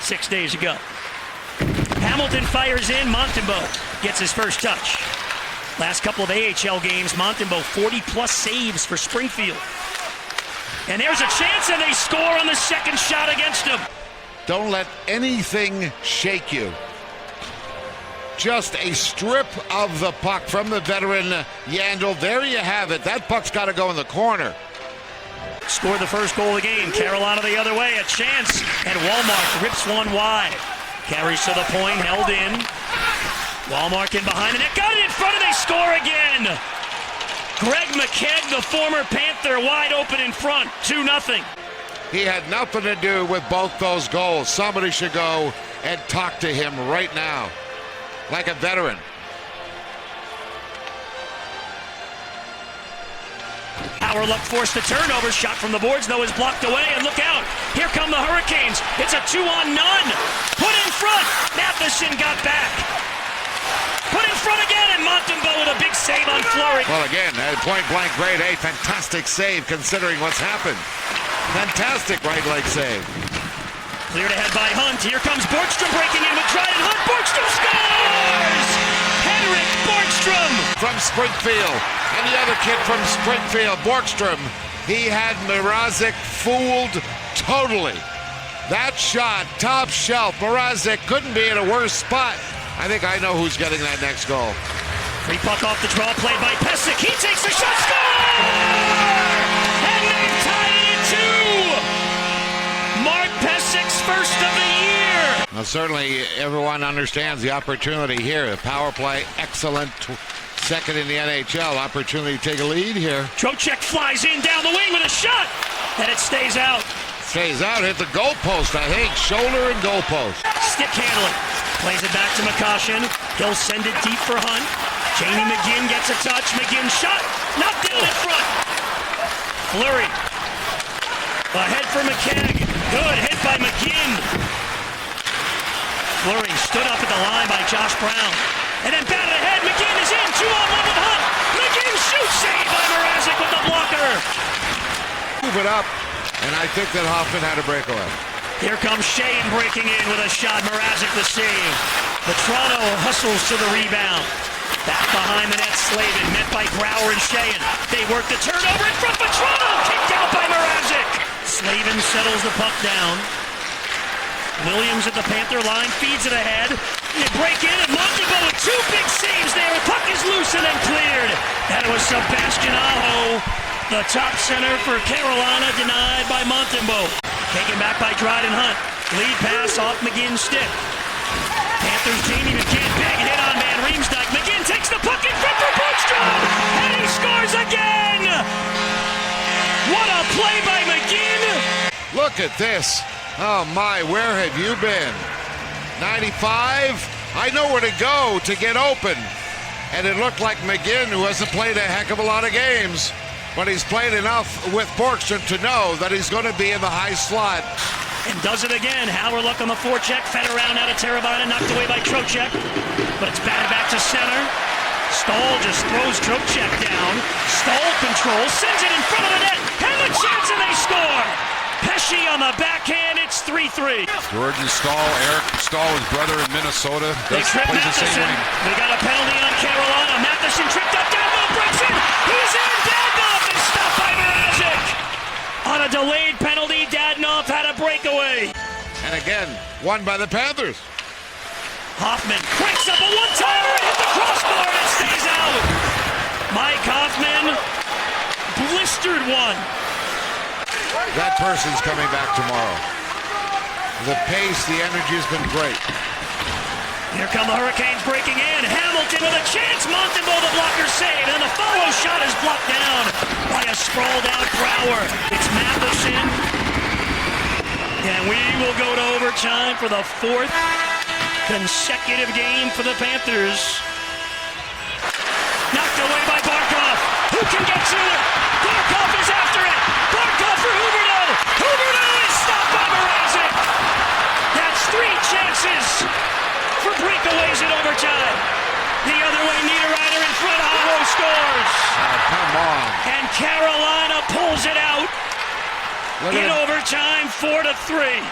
6 days ago. Hamilton fires in. Montembeault gets his first touch. Last couple of AHL games, Montembeault 40-plus saves for Springfield. And there's a chance, and they score on the second shot against him. Don't let anything shake you. Just a strip of the puck from the veteran Yandel. There you have it. That puck's got to go in the corner. Scored the first goal of the game. Carolina the other way. A chance. And Walmart rips one wide. Carries to the point. Held in. Walmart in behind the net. Got it in front, and they score again. Greg McKegg, the former Panther, wide open in front. 2-0. He had nothing to do with both those goals. Somebody should go and talk to him right now, like a veteran. Luck forced the turnover. Shot from the boards, though, is blocked away. And look out. Here come the Hurricanes. It's a 2-on-none. Put in front. Matheson got back. Put in front again, and Montembeault with a big save on Fleury. Well, again, point-blank grade A. Fantastic save considering what's happened. Fantastic right leg save. Cleared ahead by Hunt. Here comes Borgstrom breaking in with Dryden Hunt. Borgstrom scores! Henrik Borgstrom! From Springfield. And the other kid from Springfield, Borgstrom. He had Mrazek fooled totally. That shot, top shelf. Mrazek couldn't be in a worse spot. I think I know who's getting that next goal. Free puck off the draw, played by Pesic. He takes the shot, score! And they've tied it at 2! Mark Pesic's first of the year! Well, certainly everyone understands the opportunity here. The power play, excellent. Second in the NHL. Opportunity to take a lead here. Trocheck flies in down the wing with a shot, and it stays out. Stays out, hit the goalpost, I think. Shoulder and goalpost. Stick handling. Plays it back to McCoshen. He'll send it deep for Hunt. Jamie McGinn gets a touch. McGinn shot. Knocked down in front. Fleury. Ahead for McKegg. Good hit by McGinn. Fleury stood up at the line by Josh Brown. And then batted ahead. McGinn is in. 2-on-1 with Hunt. McGinn shoots. Saved by Mrazek with the blocker. Move it up. And I think that Hoffman had a breakaway. Here comes Shane breaking in with a shot. Mrazek the save. The Toronto hustles to the rebound. Back behind the net, Slavin met by Brouwer and Shane. They work the turnover in front, but Toronto kicked out by Mrazek. Slavin settles the puck down. Williams at the Panther line, feeds it ahead. They break in, and Montembeault with two big saves there. The puck is loose and then cleared. That was Sebastian Aho, the top center for Carolina, denied by Montembeault. Taken back by Dryden Hunt. Lead pass off McGinn's stick. Panthers Jamie McGinn, big hit on Van Riemsdyk. McGinn takes the puck in front for Borgstrom, and he scores again! What a play by McGinn! Look at this. Oh my, where have you been? 95? I know where to go to get open. And it looked like McGinn, who hasn't played a heck of a lot of games, but he's played enough with Borgstrom to know that he's going to be in the high slot. And does it again. Howard Luck on the forecheck, fed around out of Teravainen, knocked away by Trocheck. But it's batted back to center. Stahl just throws Trocheck down. Stahl controls, sends it in front of the net. Have a chance and they score! Pesce on the backhand, it's 3-3. Georgie Stahl, Eric Stahl, his brother in Minnesota. They trip Matheson. They got a penalty on Carolina. Matheson tripped up, down low, breaks in. He's in, Dadnoff, and stopped by Mrazek. On a delayed penalty, Dadnoff had a breakaway. And again, won by the Panthers. Hoffman cranks up a one-timer and hit the crossbar and it stays out. Mike Hoffman blistered one. That person's coming back tomorrow. The pace, the energy has been great. Here come the Hurricanes breaking in. Hamilton with a chance. Montembeault the blocker save. And the follow shot is blocked down by a sprawled out Brouwer. It's Matheson. And we will go to overtime for the fourth consecutive game for the Panthers. Knocked away by Barkov. Who can get to it? Barkov is after it. Barkov for Huberdeau. Huberdeau is stopped by Mrazek. That's three chances for breakaways in overtime. The other way, Niederreiter in front. Aho scores. Oh, come on. And Carolina pulls it out in overtime, 4-3.